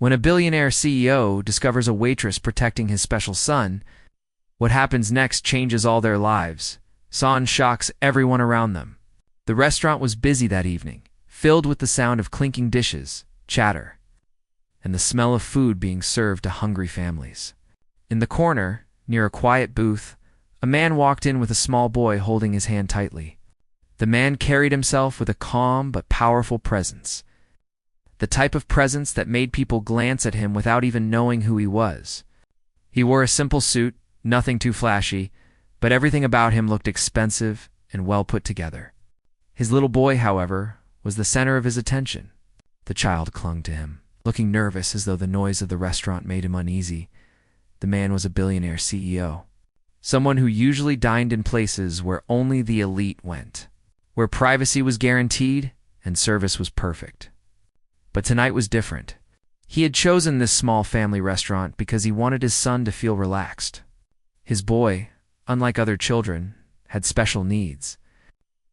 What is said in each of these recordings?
When a billionaire CEO discovers a waitress protecting his special son, what happens next changes all their lives. Son shocks everyone around them. The restaurant was busy that evening, filled with the sound of clinking dishes, chatter, and the smell of food being served to hungry families. In the corner, near a quiet booth, a man walked in with a small boy holding his hand tightly. The man carried himself with a calm but powerful presence, the type of presence that made people glance at him without even knowing who he was. He wore a simple suit, nothing too flashy, but everything about him looked expensive and well put together. His little boy, however, was the center of his attention. The child clung to him, looking nervous as though the noise of the restaurant made him uneasy. The man was a billionaire CEO, someone who usually dined in places where only the elite went, where privacy was guaranteed and service was perfect. But tonight was different. He had chosen this small family restaurant because he wanted his son to feel relaxed. His boy, unlike other children, had special needs.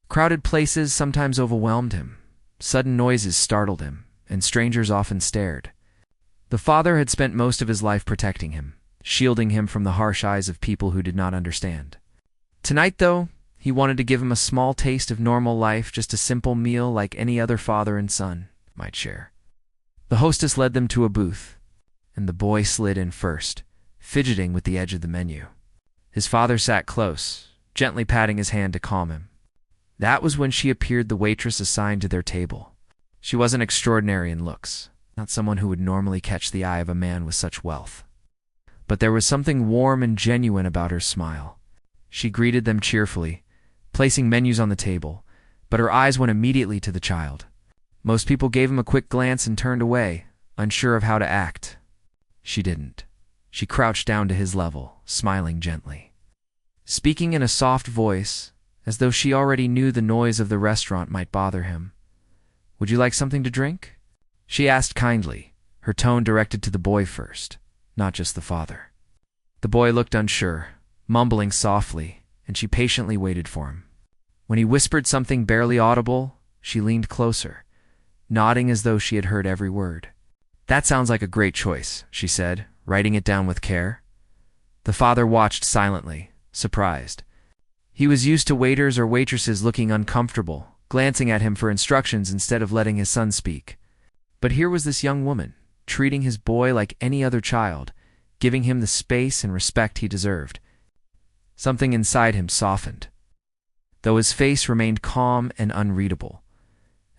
Crowded places sometimes overwhelmed him. Sudden noises startled him, and strangers often stared. The father had spent most of his life protecting him, shielding him from the harsh eyes of people who did not understand. Tonight, though, he wanted to give him a small taste of normal life, just a simple meal like any other father and son might share. The hostess led them to a booth, and the boy slid in first, fidgeting with the edge of the menu. His father sat close, gently patting his hand to calm him. That was when she appeared, the waitress assigned to their table. She wasn't extraordinary in looks, not someone who would normally catch the eye of a man with such wealth. But there was something warm and genuine about her smile. She greeted them cheerfully, placing menus on the table, but her eyes went immediately to the child. Most people gave him a quick glance and turned away, unsure of how to act. She didn't. She crouched down to his level, smiling gently, speaking in a soft voice, as though she already knew the noise of the restaurant might bother him. "Would you like something to drink?" she asked kindly, her tone directed to the boy first, not just the father. The boy looked unsure, mumbling softly, and she patiently waited for him. When he whispered something barely audible, she leaned closer, nodding as though she had heard every word. "That sounds like a great choice," she said, writing it down with care. The father watched silently, surprised. He was used to waiters or waitresses looking uncomfortable, glancing at him for instructions instead of letting his son speak. But here was this young woman, treating his boy like any other child, giving him the space and respect he deserved. Something inside him softened, though his face remained calm and unreadable.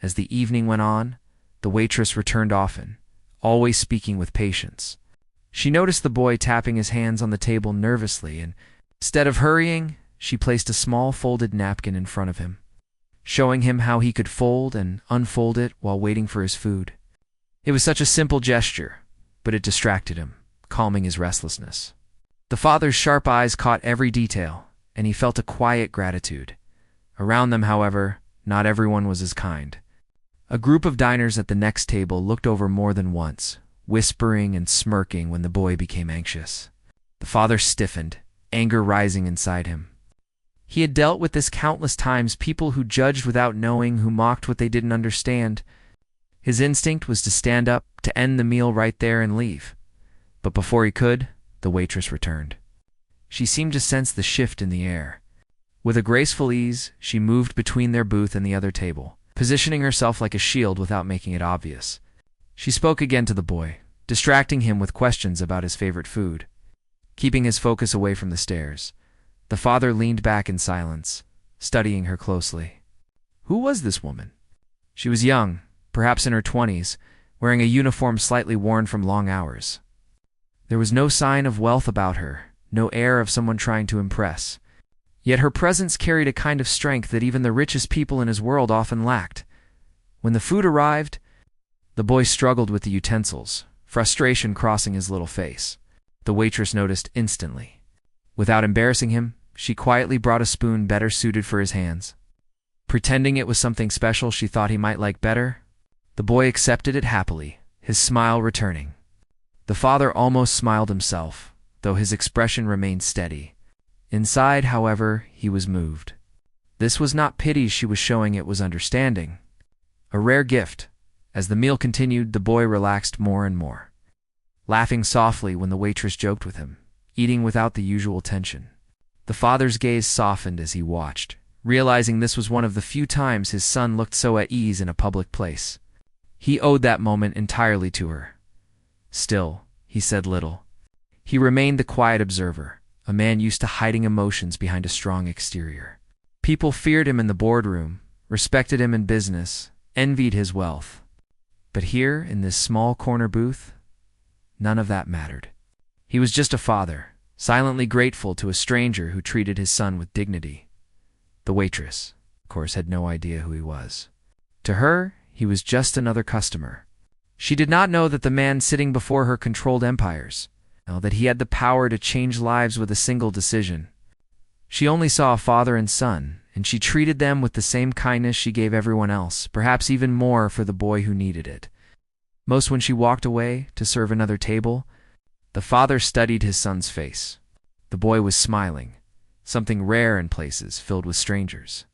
As the evening went on, the waitress returned often, always speaking with patience. She noticed the boy tapping his hands on the table nervously, and instead of hurrying, she placed a small folded napkin in front of him, showing him how he could fold and unfold it while waiting for his food. It was such a simple gesture, but it distracted him, calming his restlessness. The father's sharp eyes caught every detail, and he felt a quiet gratitude. Around them, however, not everyone was as kind. A group of diners at the next table looked over more than once, whispering and smirking when the boy became anxious. The father stiffened, anger rising inside him. He had dealt with this countless times, people who judged without knowing, who mocked what they didn't understand. His instinct was to stand up, to end the meal right there and leave. But before he could, the waitress returned. She seemed to sense the shift in the air. With a graceful ease, she moved between their booth and the other table, positioning herself like a shield without making it obvious. She spoke again to the boy, distracting him with questions about his favorite food, keeping his focus away from the stairs. The father leaned back in silence, studying her closely. Who was this woman? She was young, perhaps in her 20s, wearing a uniform slightly worn from long hours. There was no sign of wealth about her, no air of someone trying to impress. Yet her presence carried a kind of strength that even the richest people in his world often lacked. When the food arrived, the boy struggled with the utensils, frustration crossing his little face. The waitress noticed instantly. Without embarrassing him, she quietly brought a spoon better suited for his hands. Pretending it was something special she thought he might like better, the boy accepted it happily, his smile returning. The father almost smiled himself, though his expression remained steady. Inside, however, he was moved. This was not pity she was showing, it was understanding. A rare gift. As the meal continued, the boy relaxed more and more. laughing softly when the waitress joked with him, eating without the usual tension. The father's gaze softened as he watched, realizing this was one of the few times his son looked so at ease in a public place. He owed that moment entirely to her. Still, he said little. He remained the quiet observer, a man used to hiding emotions behind a strong exterior. People feared him in the boardroom, respected him in business, envied his wealth. But here, in this small corner booth, none of that mattered. He was just a father, silently grateful to a stranger who treated his son with dignity. The waitress, of course, had no idea who he was. To her, he was just another customer. She did not know that the man sitting before her controlled empires, that he had the power to change lives with a single decision. She only saw a father and son, and she treated them with the same kindness she gave everyone else, perhaps even more for the boy who needed it. Most when she walked away to serve another table, the father studied his son's face. The boy was smiling, something rare in places filled with strangers.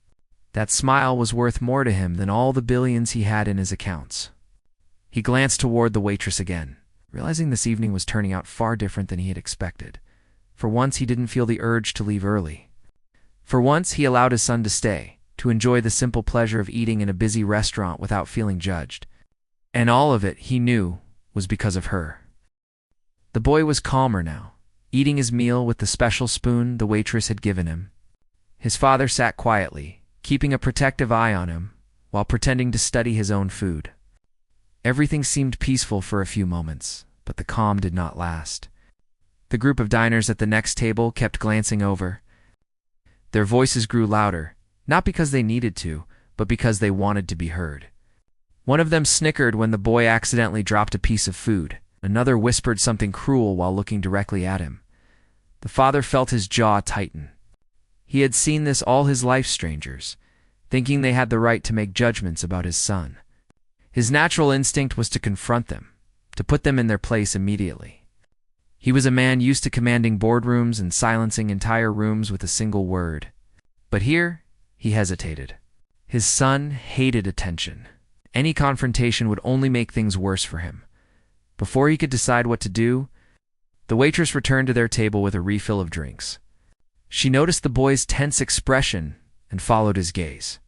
That smile was worth more to him than all the billions he had in his accounts. He glanced toward the waitress again, realizing this evening was turning out far different than he had expected. For once, he didn't feel the urge to leave early. For once, he allowed his son to stay, to enjoy the simple pleasure of eating in a busy restaurant without feeling judged. And all of it, he knew, was because of her. The boy was calmer now, eating his meal with the special spoon the waitress had given him. His father sat quietly, keeping a protective eye on him, while pretending to study his own food. Everything seemed peaceful for a few moments, but the calm did not last. The group of diners at the next table kept glancing over. Their voices grew louder, not because they needed to, but because they wanted to be heard. One of them snickered when the boy accidentally dropped a piece of food. Another whispered something cruel while looking directly at him. The father felt his jaw tighten. He had seen this all his life, strangers, thinking they had the right to make judgments about his son. His natural instinct was to confront them, to put them in their place immediately. He was a man used to commanding boardrooms and silencing entire rooms with a single word. But here, he hesitated. His son hated attention. Any confrontation would only make things worse for him. Before he could decide what to do, the waitress returned to their table with a refill of drinks. She noticed the boy's tense expression and followed his gaze.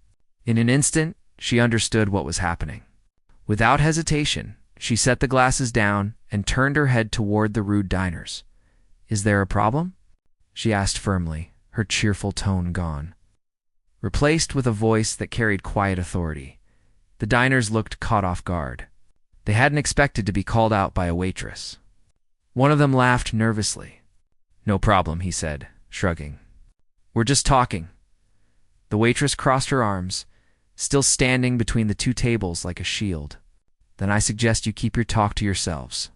In an instant, she understood what was happening. Without hesitation, she set the glasses down and turned her head toward the rude diners. "Is there a problem?" she asked firmly, her cheerful tone gone. Replaced with a voice that carried quiet authority, the diners looked caught off guard. They hadn't expected to be called out by a waitress. One of them laughed nervously. "No problem," he said, shrugging. "We're just talking." The waitress crossed her arms, still standing between the two tables like a shield. "Then I suggest you keep your talk to yourselves.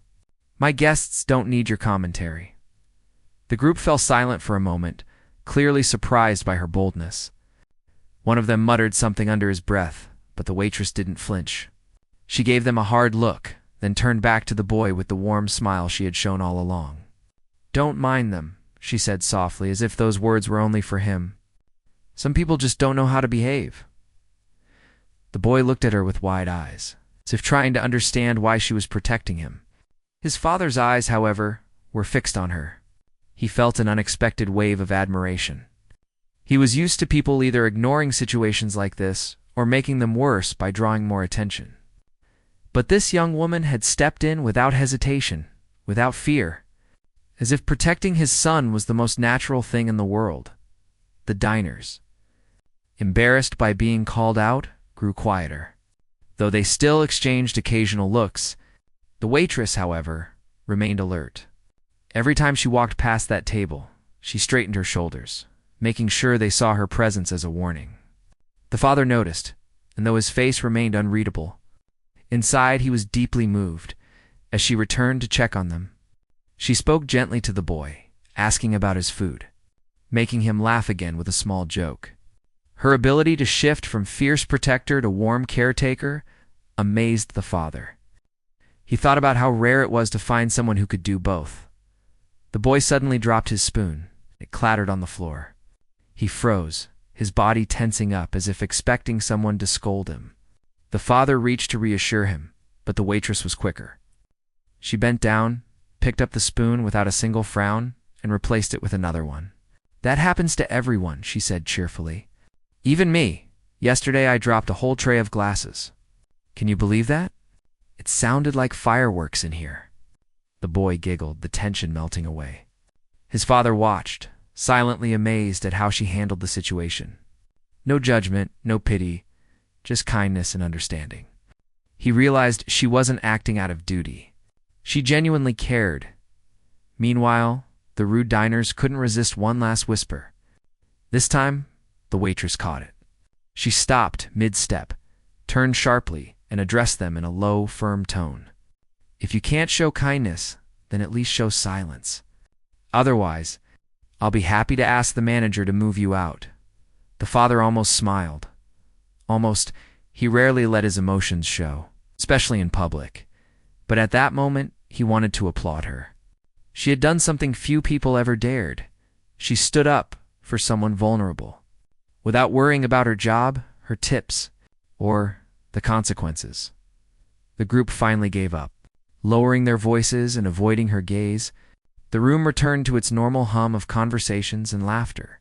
My guests don't need your commentary." The group fell silent for a moment, clearly surprised by her boldness. One of them muttered something under his breath, but the waitress didn't flinch. She gave them a hard look, then turned back to the boy with the warm smile she had shown all along. "Don't mind them," she said softly, as if those words were only for him. "Some people just don't know how to behave." The boy looked at her with wide eyes, as if trying to understand why she was protecting him. His father's eyes, however, were fixed on her. He felt an unexpected wave of admiration. He was used to people either ignoring situations like this or making them worse by drawing more attention. But this young woman had stepped in without hesitation, without fear, as if protecting his son was the most natural thing in the world. The diners, embarrassed by being called out, grew quieter. Though they still exchanged occasional looks, the waitress, however, remained alert. Every time she walked past that table, she straightened her shoulders, making sure they saw her presence as a warning. The father noticed, and though his face remained unreadable, inside he was deeply moved as she returned to check on them. She spoke gently to the boy, asking about his food, making him laugh again with a small joke. Her ability to shift from fierce protector to warm caretaker amazed the father. He thought about how rare it was to find someone who could do both. The boy suddenly dropped his spoon. It clattered on the floor. He froze, his body tensing up as if expecting someone to scold him. The father reached to reassure him, but the waitress was quicker. She bent down, picked up the spoon without a single frown and replaced it with another one. "That happens to everyone," she said cheerfully. "Even me. Yesterday I dropped a whole tray of glasses. Can you believe that? It sounded like fireworks in here." The boy giggled, the tension melting away. His father watched, silently amazed at how she handled the situation. No judgment, no pity, just kindness and understanding. He realized she wasn't acting out of duty. She genuinely cared. Meanwhile, the rude diners couldn't resist one last whisper. This time, the waitress caught it. She stopped mid-step, turned sharply, and addressed them in a low, firm tone. "If you can't show kindness, then at least show silence. Otherwise, I'll be happy to ask the manager to move you out." The father almost smiled. He rarely let his emotions show, especially in public. But at that moment, he wanted to applaud her. She had done something few people ever dared. She stood up for someone vulnerable, without worrying about her job, her tips, or the consequences. The group finally gave up. Lowering their voices and avoiding her gaze, the room returned to its normal hum of conversations and laughter.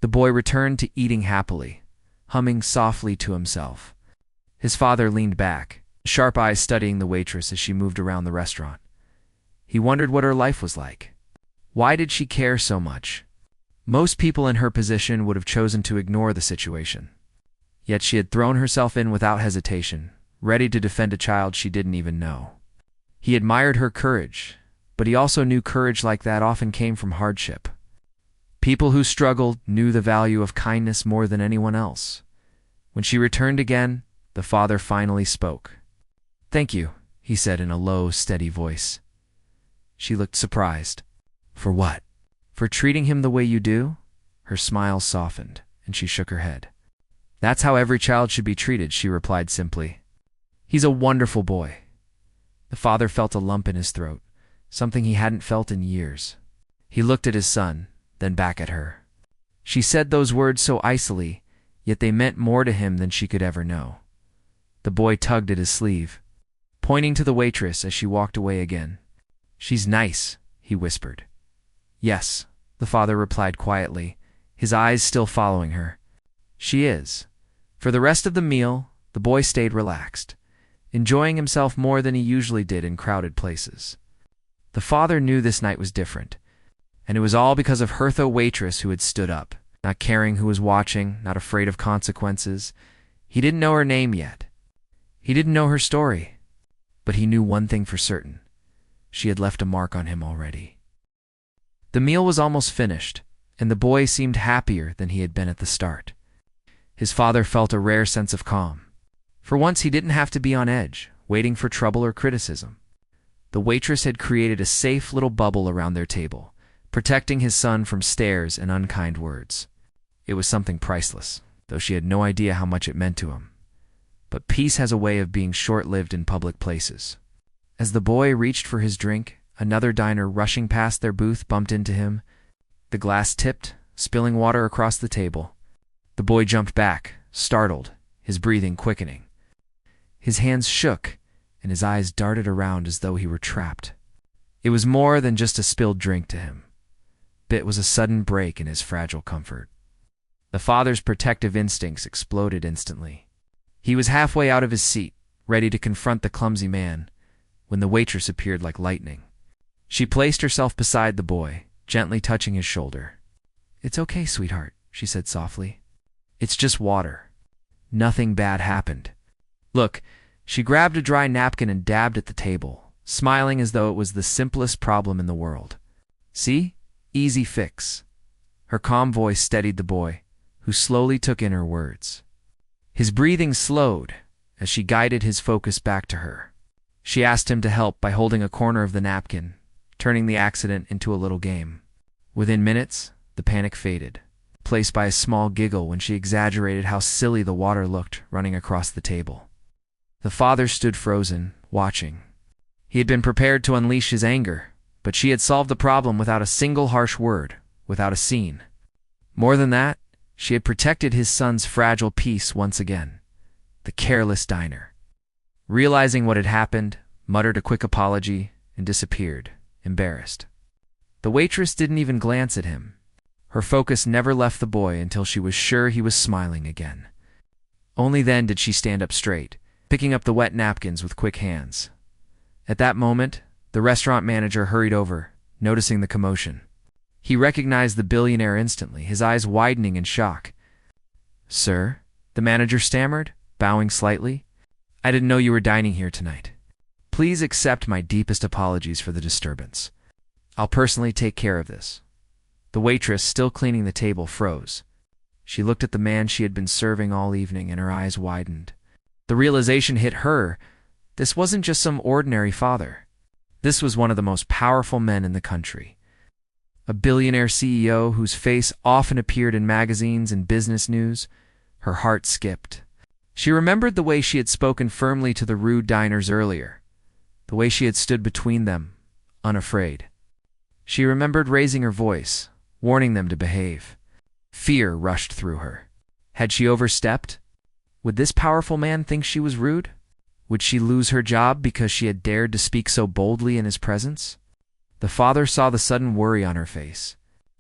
The boy returned to eating happily, humming softly to himself. His father leaned back, sharp eyes studying the waitress as she moved around the restaurant. He wondered what her life was like. Why did she care so much? Most people in her position would have chosen to ignore the situation. Yet she had thrown herself in without hesitation, ready to defend a child she didn't even know. He admired her courage, but he also knew courage like that often came from hardship. People who struggled knew the value of kindness more than anyone else. When she returned again, the father finally spoke. "Thank you," he said in a low, steady voice. She looked surprised. "For what? For treating him the way you do?" Her smile softened, and she shook her head. "That's how every child should be treated," she replied simply. "He's a wonderful boy." The father felt a lump in his throat, something he hadn't felt in years. He looked at his son, then back at her. She said those words so icily, yet they meant more to him than she could ever know. The boy tugged at his sleeve, pointing to the waitress as she walked away again. "She's nice," he whispered. "Yes," the father replied quietly, his eyes still following her. "She is." For the rest of the meal, the boy stayed relaxed, enjoying himself more than he usually did in crowded places. The father knew this night was different, and it was all because of Hertha Waitress who had stood up, not caring who was watching, not afraid of consequences. He didn't know her name yet. He didn't know her story, but he knew one thing for certain. She had left a mark on him already. The meal was almost finished, and the boy seemed happier than he had been at the start. His father felt a rare sense of calm. For once he didn't have to be on edge, waiting for trouble or criticism. The waitress had created a safe little bubble around their table, protecting his son from stares and unkind words. It was something priceless, though she had no idea how much it meant to him. But peace has a way of being short-lived in public places. As the boy reached for his drink, another diner rushing past their booth bumped into him. The glass tipped, spilling water across the table. The boy jumped back, startled, his breathing quickening. His hands shook, and his eyes darted around as though he were trapped. It was more than just a spilled drink to him. It was a sudden break in his fragile comfort. The father's protective instincts exploded instantly. He was halfway out of his seat, ready to confront the clumsy man, when the waitress appeared like lightning. She placed herself beside the boy, gently touching his shoulder. "It's okay, sweetheart," she said softly. "It's just water. Nothing bad happened." Look, she grabbed a dry napkin and dabbed at the table, smiling as though it was the simplest problem in the world. "See? Easy fix." Her calm voice steadied the boy, who slowly took in her words. His breathing slowed as she guided his focus back to her. She asked him to help by holding a corner of the napkin, turning the accident into a little game. Within minutes, the panic faded, replaced by a small giggle when she exaggerated how silly the water looked running across the table. The father stood frozen, watching. He had been prepared to unleash his anger, but she had solved the problem without a single harsh word, without a scene. More than that, she had protected his son's fragile peace once again. The careless diner, realizing what had happened, muttered a quick apology and disappeared, embarrassed. The waitress didn't even glance at him. Her focus never left the boy until she was sure he was smiling again. Only then did she stand up straight, picking up the wet napkins with quick hands. At that moment, the restaurant manager hurried over, noticing the commotion. He recognized the billionaire instantly, his eyes widening in shock. "Sir?" the manager stammered, bowing slightly. "I didn't know you were dining here tonight. Please accept my deepest apologies for the disturbance. I'll personally take care of this." The waitress, still cleaning the table, froze. She looked at the man she had been serving all evening, and her eyes widened. The realization hit her. This wasn't just some ordinary father. This was one of the most powerful men in the country. A billionaire CEO whose face often appeared in magazines and business news. Her heart skipped. She remembered the way she had spoken firmly to the rude diners earlier, the way she had stood between them, unafraid. She remembered raising her voice, warning them to behave. Fear rushed through her. Had she overstepped? Would this powerful man think she was rude? Would she lose her job because she had dared to speak so boldly in his presence? The father saw the sudden worry on her face.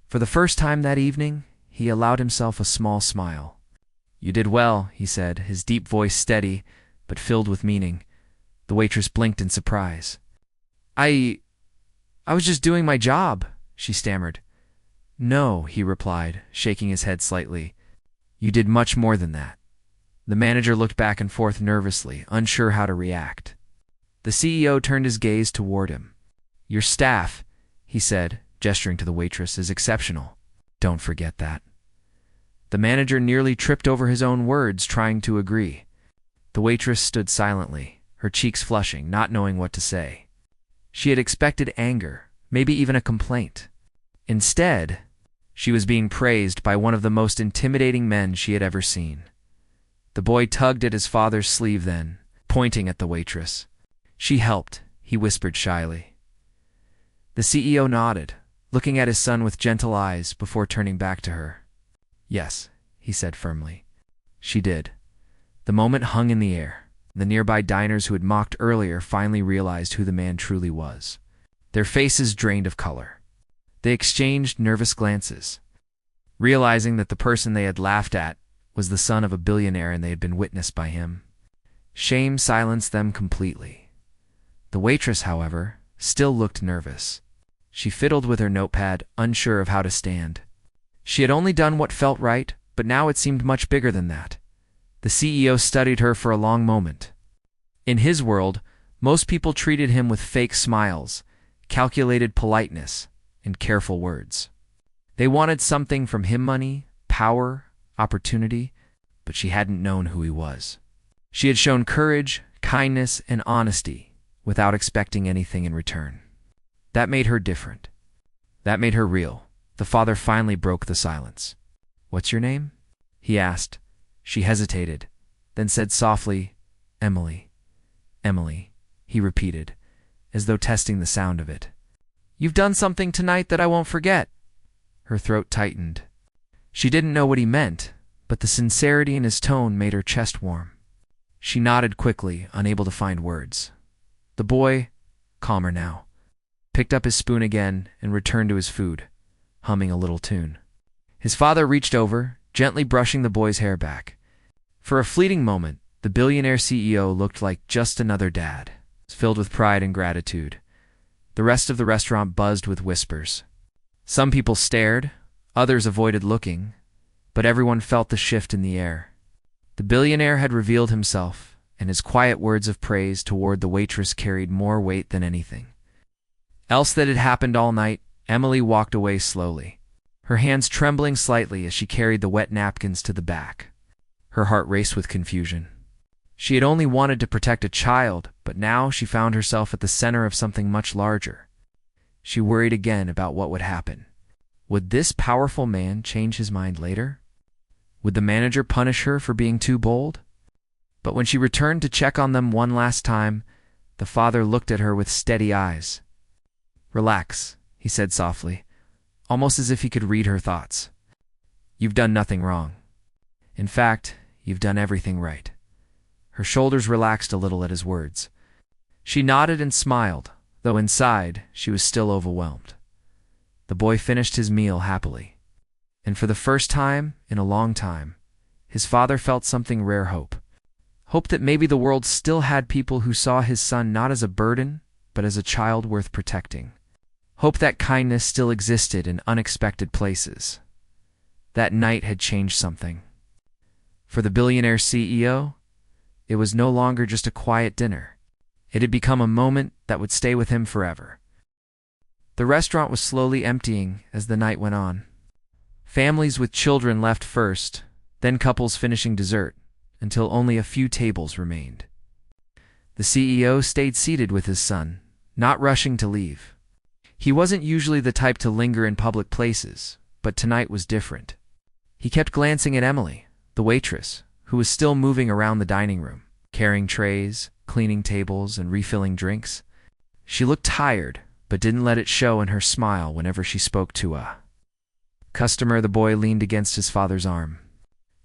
For the first time that evening, he allowed himself a small smile. "You did well," he said, his deep voice steady, but filled with meaning. The waitress blinked in surprise. I was just doing my job," she stammered. "No," he replied, shaking his head slightly. "You did much more than that." The manager looked back and forth nervously, unsure how to react. The CEO turned his gaze toward him. "Your staff," he said, gesturing to the waitress, "is exceptional. Don't forget that." The manager nearly tripped over his own words, trying to agree. The waitress stood silently, her cheeks flushing, not knowing what to say. She had expected anger, maybe even a complaint. Instead, she was being praised by one of the most intimidating men she had ever seen. The boy tugged at his father's sleeve then, pointing at the waitress. "She helped," he whispered shyly. The CEO nodded, looking at his son with gentle eyes before turning back to her. "Yes," he said firmly. "She did." The moment hung in the air. The nearby diners who had mocked earlier finally realized who the man truly was. Their faces drained of color. They exchanged nervous glances, realizing that the person they had laughed at was the son of a billionaire and they had been witnessed by him. Shame silenced them completely. The waitress, however, still looked nervous. She fiddled with her notepad, unsure of how to stand. She had only done what felt right, but now it seemed much bigger than that. The CEO studied her for a long moment. In his world, most people treated him with fake smiles, calculated politeness, and careful words. They wanted something from him: money, power, opportunity, but she hadn't known who he was. She had shown courage, kindness, and honesty without expecting anything in return. That made her different. That made her real. The father finally broke the silence. "What's your name?" he asked. She hesitated, then said softly, "Emily." "Emily," he repeated, as though testing the sound of it. "You've done something tonight that I won't forget." Her throat tightened. She didn't know what he meant, but the sincerity in his tone made her chest warm. She nodded quickly, unable to find words. The boy, calmer now, picked up his spoon again and returned to his food, humming a little tune. His father reached over, gently brushing the boy's hair back. For a fleeting moment, the billionaire CEO looked like just another dad, filled with pride and gratitude. The rest of the restaurant buzzed with whispers. Some people stared, others avoided looking, but everyone felt the shift in the air. The billionaire had revealed himself, and his quiet words of praise toward the waitress carried more weight than anything else that had happened all night. Emily walked away slowly, her hands trembling slightly as she carried the wet napkins to the back. Her heart raced with confusion. She had only wanted to protect a child, but now she found herself at the center of something much larger. She worried again about what would happen. Would this powerful man change his mind later? Would the manager punish her for being too bold? But when she returned to check on them one last time, the father looked at her with steady eyes. "Relax," he said softly, almost as if he could read her thoughts. "You've done nothing wrong. In fact, you've done everything right." Her shoulders relaxed a little at his words. She nodded and smiled, though inside she was still overwhelmed. The boy finished his meal happily, and for the first time in a long time, his father felt something rare: hope. Hope that maybe the world still had people who saw his son not as a burden, but as a child worth protecting. Hope that kindness still existed in unexpected places. That night had changed something. For the billionaire CEO, it was no longer just a quiet dinner. It had become a moment that would stay with him forever. The restaurant was slowly emptying as the night went on. Families with children left first, then couples finishing dessert, until only a few tables remained. The CEO stayed seated with his son, not rushing to leave. He wasn't usually the type to linger in public places, but tonight was different. He kept glancing at Emily, the waitress, who was still moving around the dining room, carrying trays, cleaning tables, and refilling drinks. She looked tired, but didn't let it show in her smile whenever she spoke to a customer. The boy leaned against his father's arm.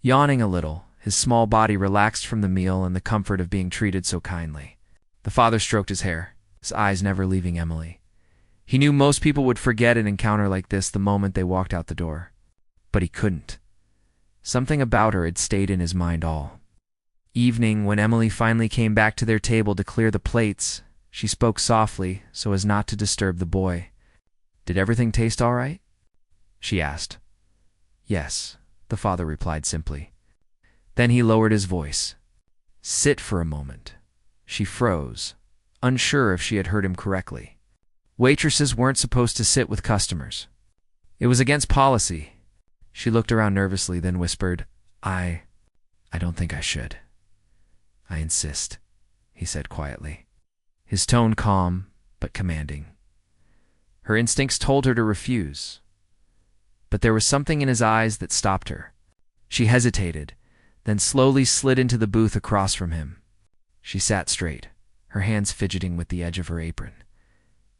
Yawning a little, his small body relaxed from the meal and the comfort of being treated so kindly. The father stroked his hair, his eyes never leaving Emily. He knew most people would forget an encounter like this the moment they walked out the door. But he couldn't. Something about her had stayed in his mind all evening. When Emily finally came back to their table to clear the plates, she spoke softly so as not to disturb the boy. "Did everything taste all right?" she asked. "Yes," the father replied simply. Then he lowered his voice. "Sit for a moment." She froze, unsure if she had heard him correctly. Waitresses weren't supposed to sit with customers. It was against policy. She looked around nervously, then whispered, I don't think I should." "I insist," he said quietly, his tone calm but commanding. Her instincts told her to refuse, but there was something in his eyes that stopped her. She hesitated, then slowly slid into the booth across from him. She sat straight, her hands fidgeting with the edge of her apron.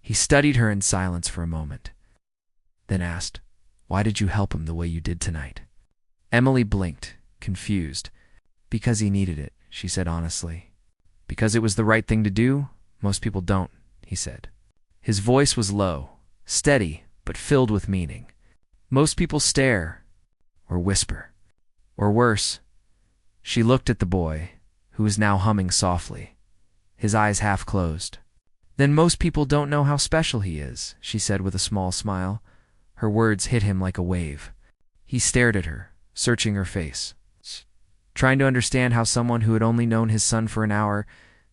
He studied her in silence for a moment, then asked, "Why did you help him the way you did tonight?" Emily blinked, confused. "Because he needed it," she said honestly. "Because it was the right thing to do? Most people don't," he said. His voice was low, steady, but filled with meaning. Most people stare, or whisper, or worse. She looked at the boy, who was now humming softly, his eyes half closed. "Then most people don't know how special he is," she said with a small smile. Her words hit him like a wave. He stared at her, searching her face, trying to understand how someone who had only known his son for an hour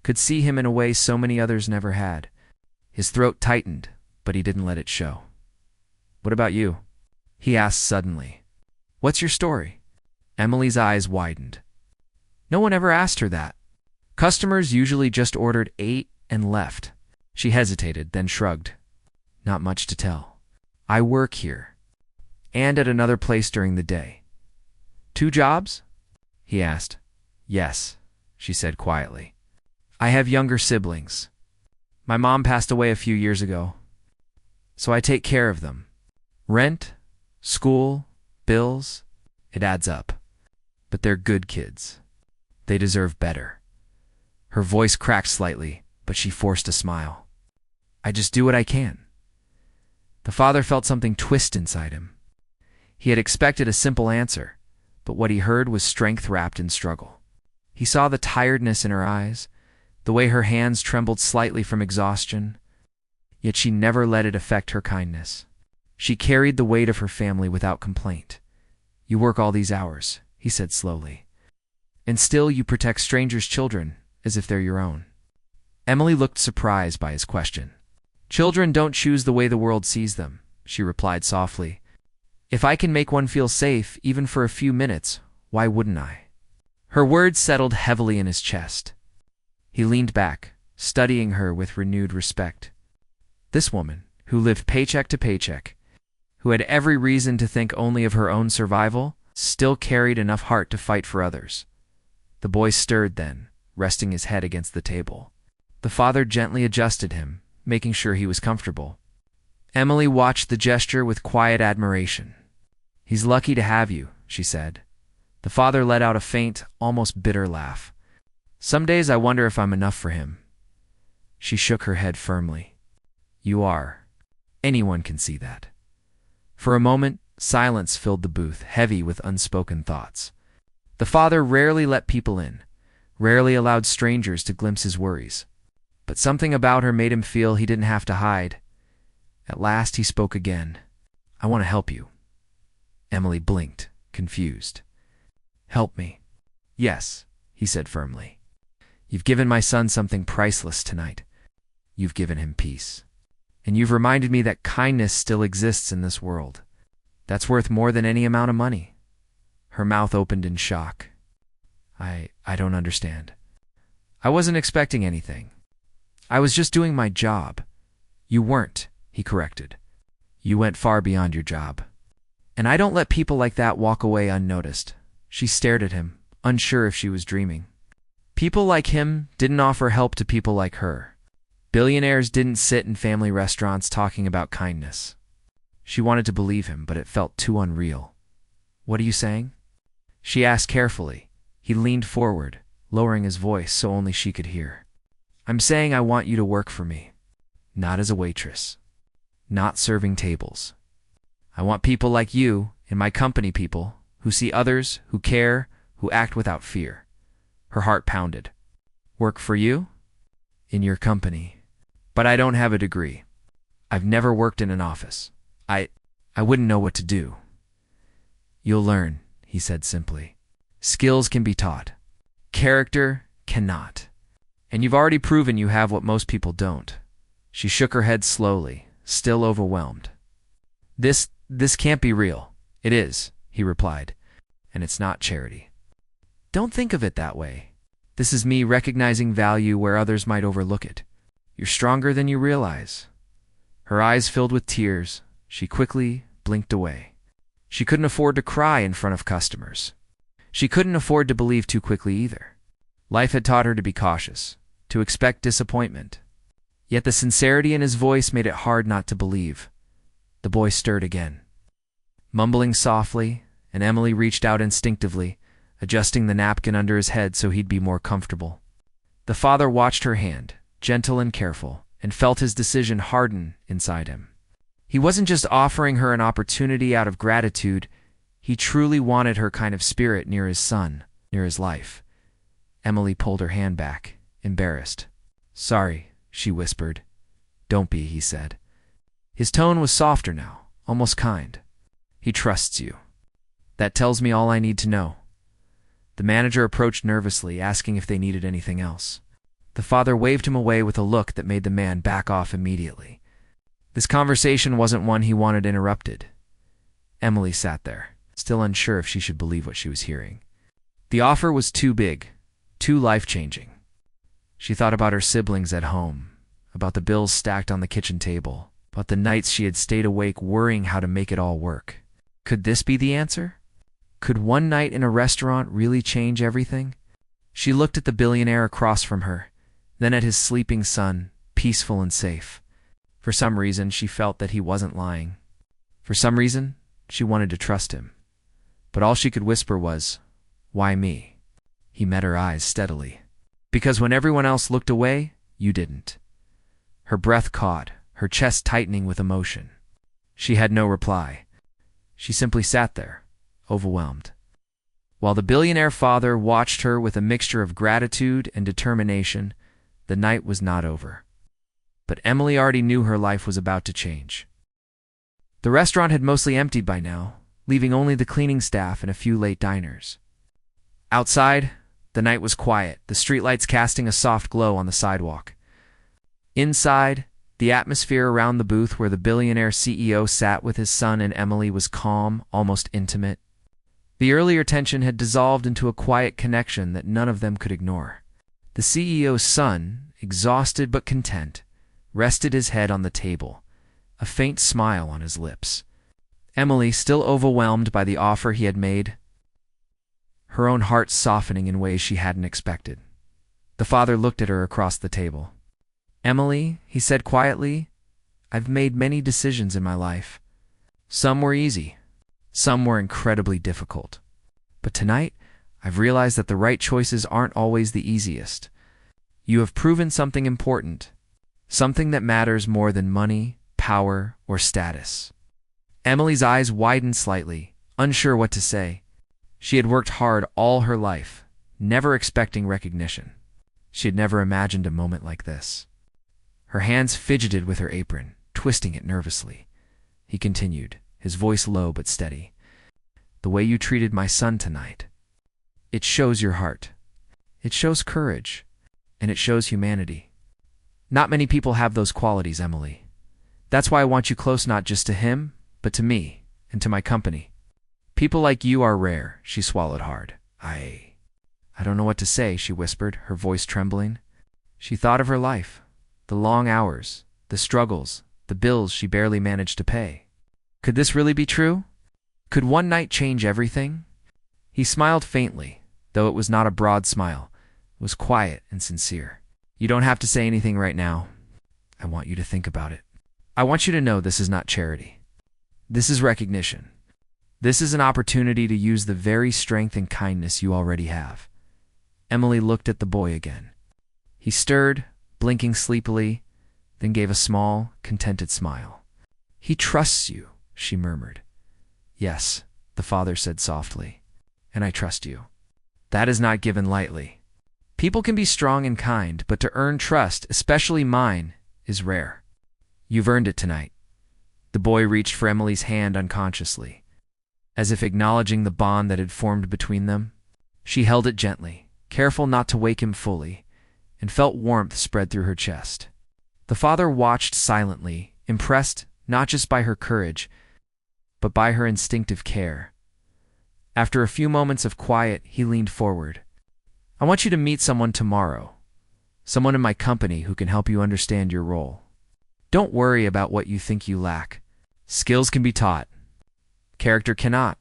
could see him in a way so many others never had. His throat tightened, but he didn't let it show. "What about you?" he asked suddenly. "What's your story?" Emily's eyes widened. No one ever asked her that. Customers usually just ordered, ate, and left. She hesitated, then shrugged. "Not much to tell. I work here, and at another place during the day." "Two jobs?" he asked. "Yes," she said quietly. "I have younger siblings. My mom passed away a few years ago, so I take care of them. Rent, school, bills, it adds up. But they're good kids. They deserve better." Her voice cracked slightly, but she forced a smile. "I just do what I can." The father felt something twist inside him. He had expected a simple answer, but what he heard was strength wrapped in struggle. He saw the tiredness in her eyes, the way her hands trembled slightly from exhaustion, yet she never let it affect her kindness. She carried the weight of her family without complaint. "You work all these hours," he said slowly, "and still you protect strangers' children as if they're your own." Emily looked surprised by his question. "Children don't choose the way the world sees them," she replied softly. "If I can make one feel safe, even for a few minutes, why wouldn't I?" Her words settled heavily in his chest. He leaned back, studying her with renewed respect. This woman, who lived paycheck to paycheck, who had every reason to think only of her own survival, still carried enough heart to fight for others. The boy stirred then, resting his head against the table. The father gently adjusted him, making sure he was comfortable. Emily watched the gesture with quiet admiration. "He's lucky to have you," she said. The father let out a faint, almost bitter laugh. "Some days I wonder if I'm enough for him." She shook her head firmly. You are. Anyone can see that. For a moment, silence filled the booth, heavy with unspoken thoughts. The father rarely let people in, rarely allowed strangers to glimpse his worries. But something about her made him feel he didn't have to hide. At last he spoke again. I want to help you. Emily blinked, confused. Help me? Yes, he said firmly. You've given my son something priceless tonight. You've given him peace. And you've reminded me that kindness still exists in this world. That's worth more than any amount of money. Her mouth opened in shock. I don't understand. I wasn't expecting anything. I was just doing my job. You weren't, he corrected. You went far beyond your job. And I don't let people like that walk away unnoticed. She stared at him, unsure if she was dreaming. People like him didn't offer help to people like her. Billionaires didn't sit in family restaurants talking about kindness. She wanted to believe him, but it felt too unreal. What are you saying? She asked carefully. He leaned forward, lowering his voice so only she could hear. I'm saying I want you to work for me. Not as a waitress. Not serving tables. I want people like you, in my company people, who see others, who care, who act without fear. Her heart pounded. Work for you? In your company. But I don't have a degree. I've never worked in an office. I wouldn't know what to do. You'll learn, he said simply. Skills can be taught. Character cannot. And you've already proven you have what most people don't. She shook her head slowly, still overwhelmed. This can't be real. It is, he replied. And it's not charity. Don't think of it that way. This is me recognizing value where others might overlook it. You're stronger than you realize. Her eyes filled with tears. She quickly blinked away. She couldn't afford to cry in front of customers. She couldn't afford to believe too quickly either. Life had taught her to be cautious, to expect disappointment. Yet the sincerity in his voice made it hard not to believe. The boy stirred again. Mumbling softly, and Emily reached out instinctively, adjusting the napkin under his head so he'd be more comfortable. The father watched her hand, gentle and careful, and felt his decision harden inside him. He wasn't just offering her an opportunity out of gratitude. He truly wanted her kind of spirit near his son, near his life. Emily pulled her hand back, embarrassed. Sorry, she whispered. Don't be, he said. His tone was softer now, almost kind. He trusts you. That tells me all I need to know. The manager approached nervously, asking if they needed anything else. The father waved him away with a look that made the man back off immediately. This conversation wasn't one he wanted interrupted. Emily sat there, still unsure if she should believe what she was hearing. The offer was too big, too life-changing. She thought about her siblings at home, about the bills stacked on the kitchen table, about the nights she had stayed awake worrying how to make it all work. Could this be the answer? Could one night in a restaurant really change everything? She looked at the billionaire across from her, then at his sleeping son, peaceful and safe. For some reason, she felt that he wasn't lying. For some reason, she wanted to trust him. But all she could whisper was, "Why me?" He met her eyes steadily. "Because when everyone else looked away, you didn't." Her breath caught, her chest tightening with emotion. She had no reply. She simply sat there, overwhelmed. While the billionaire father watched her with a mixture of gratitude and determination, the night was not over. But Emily already knew her life was about to change. The restaurant had mostly emptied by now, leaving only the cleaning staff and a few late diners. Outside, the night was quiet, the streetlights casting a soft glow on the sidewalk. Inside, the atmosphere around the booth where the billionaire CEO sat with his son and Emily was calm, almost intimate. The earlier tension had dissolved into a quiet connection that none of them could ignore. The CEO's son, exhausted but content, rested his head on the table, a faint smile on his lips. Emily, still overwhelmed by the offer he had made, her own heart softening in ways she hadn't expected. The father looked at her across the table. "Emily," he said quietly, "I've made many decisions in my life. Some were easy. Some were incredibly difficult. But tonight, I've realized that the right choices aren't always the easiest. You have proven something important. something that matters more than money, power, or status. Emily's eyes widened slightly, unsure what to say. She had worked hard all her life, never expecting recognition. She had never imagined a moment like this. Her hands fidgeted with her apron, twisting it nervously. He continued, his voice low but steady. The way you treated my son tonight. It shows your heart. It shows courage. And it shows humanity. Not many people have those qualities, Emily. That's why I want you close not just to him, but to me and to my company. People like you are rare, she swallowed hard. I don't know what to say, she whispered, her voice trembling. She thought of her life, the long hours, the struggles, the bills she barely managed to pay. Could this really be true? Could one night change everything? He smiled faintly, though it was not a broad smile. It was quiet and sincere. You don't have to say anything right now. I want you to think about it. I want you to know this is not charity. This is recognition. This is an opportunity to use the very strength and kindness you already have. Emily looked at the boy again. He stirred, blinking sleepily, then gave a small, contented smile. He trusts you, she murmured. Yes, the father said softly, and I trust you. That is not given lightly. People can be strong and kind, but to earn trust, especially mine, is rare. You've earned it tonight. The boy reached for Emily's hand unconsciously, as if acknowledging the bond that had formed between them. She held it gently, careful not to wake him fully, and felt warmth spread through her chest. The father watched silently, impressed not just by her courage, but by her instinctive care. After a few moments of quiet, he leaned forward. I want you to meet someone tomorrow, someone in my company who can help you understand your role. Don't worry about what you think you lack. Skills can be taught. Character cannot.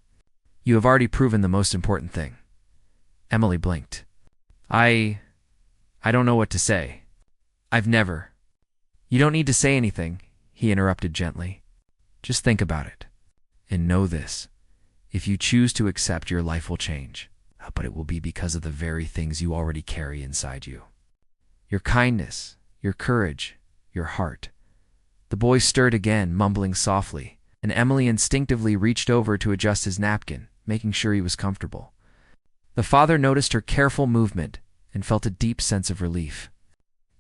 You have already proven the most important thing. Emily blinked. I don't know what to say. I've never. You don't need to say anything, he interrupted gently. Just think about it. And know this. If you choose to accept, your life will change. But it will be because of the very things you already carry inside you. Your kindness, your courage, your heart. The boy stirred again, mumbling softly, and Emily instinctively reached over to adjust his napkin, making sure he was comfortable. The father noticed her careful movement and felt a deep sense of relief.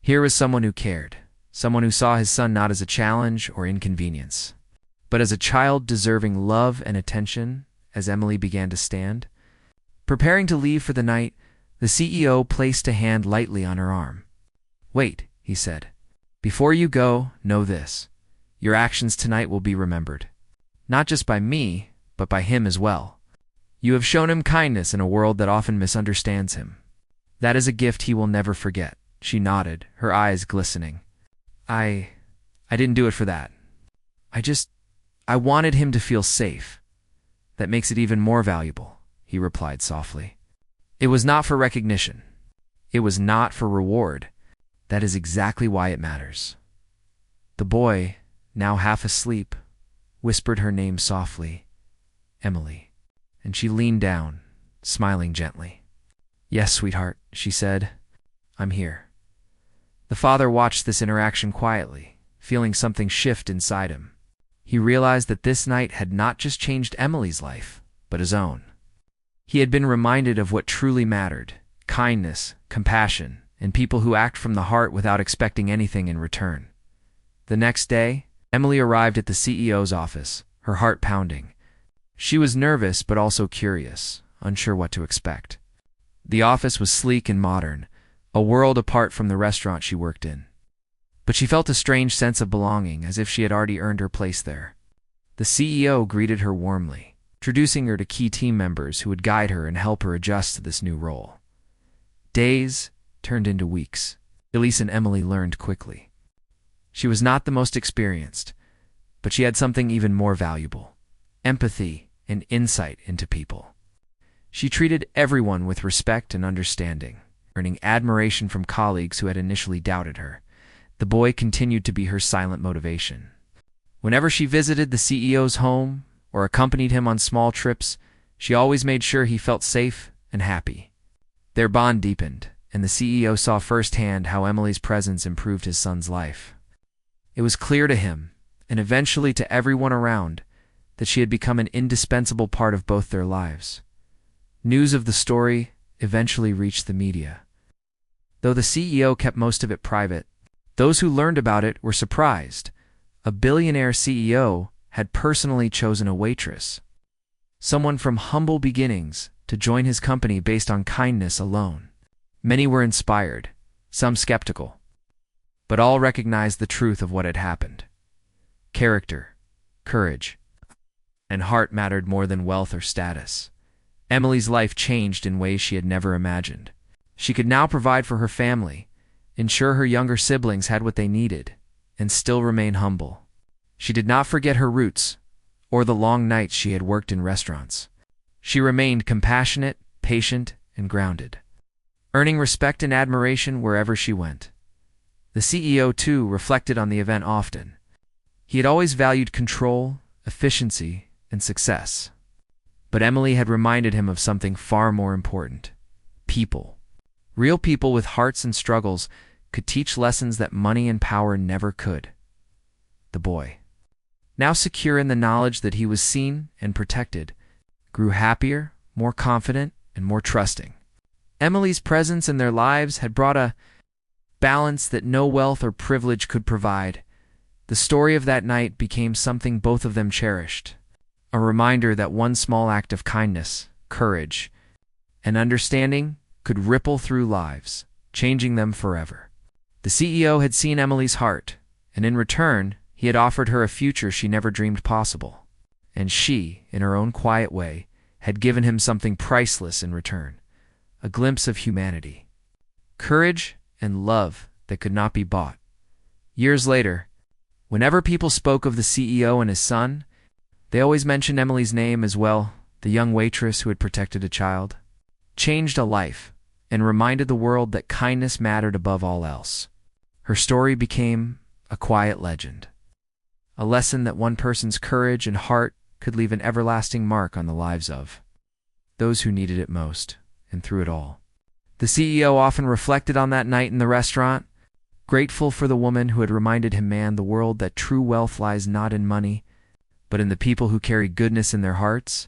Here was someone who cared, someone who saw his son not as a challenge or inconvenience, but as a child deserving love and attention. As Emily began to stand, preparing to leave for the night, the CEO placed a hand lightly on her arm. Wait, he said. Before you go, know this. Your actions tonight will be remembered. Not just by me, but by him as well. You have shown him kindness in a world that often misunderstands him. That is a gift he will never forget. She nodded, her eyes glistening. I didn't do it for that. I wanted him to feel safe. That makes it even more valuable, he replied softly. It was not for recognition. It was not for reward. That is exactly why it matters. The boy, now half asleep, whispered her name softly, Emily, and she leaned down, smiling gently. Yes, sweetheart, she said. I'm here. The father watched this interaction quietly, feeling something shift inside him. He realized that this night had not just changed Emily's life, but his own. He had been reminded of what truly mattered: kindness, compassion, and people who act from the heart without expecting anything in return. The next day, Emily arrived at the CEO's office, her heart pounding. She was nervous but also curious, unsure what to expect. The office was sleek and modern, a world apart from the restaurant she worked in. But she felt a strange sense of belonging, as if she had already earned her place there. The CEO greeted her warmly, introducing her to key team members who would guide her and help her adjust to this new role. Days turned into weeks. Elise and Emily learned quickly. She was not the most experienced, but she had something even more valuable: empathy and insight into people. She treated everyone with respect and understanding, earning admiration from colleagues who had initially doubted her. The boy continued to be her silent motivation. Whenever she visited the CEO's home or accompanied him on small trips, she always made sure he felt safe and happy. Their bond deepened, and the CEO saw firsthand how Emily's presence improved his son's life. It was clear to him, and eventually to everyone around, that she had become an indispensable part of both their lives. News of the story eventually reached the media. Though the CEO kept most of it private, those who learned about it were surprised. A billionaire CEO had personally chosen a waitress, someone from humble beginnings, to join his company based on kindness alone. Many were inspired, some skeptical, but all recognized the truth of what had happened. Character, courage, and heart mattered more than wealth or status. Emily's life changed in ways she had never imagined. She could now provide for her family, ensure her younger siblings had what they needed, and still remain humble. She did not forget her roots, or the long nights she had worked in restaurants. She remained compassionate, patient, and grounded, earning respect and admiration wherever she went. The CEO, too, reflected on the event often. He had always valued control, efficiency, and success. But Emily had reminded him of something far more important: people. Real people with hearts and struggles could teach lessons that money and power never could. The boy, now secure in the knowledge that he was seen and protected, grew happier, more confident, and more trusting. Emily's presence in their lives had brought a balance that no wealth or privilege could provide. The story of that night became something both of them cherished, a reminder that one small act of kindness, courage, and understanding could ripple through lives, changing them forever. The CEO had seen Emily's heart, and in return, he had offered her a future she never dreamed possible. And she, in her own quiet way, had given him something priceless in return: a glimpse of humanity, courage, and love that could not be bought. Years later, whenever people spoke of the CEO and his son, they always mentioned Emily's name as well, the young waitress who had protected a child, changed a life, and reminded the world that kindness mattered above all else. Her story became a quiet legend, a lesson that one person's courage and heart could leave an everlasting mark on the lives of those who needed it most, and through it all. The CEO often reflected on that night in the restaurant, grateful for the woman who had reminded him, the world, that true wealth lies not in money, but in the people who carry goodness in their hearts.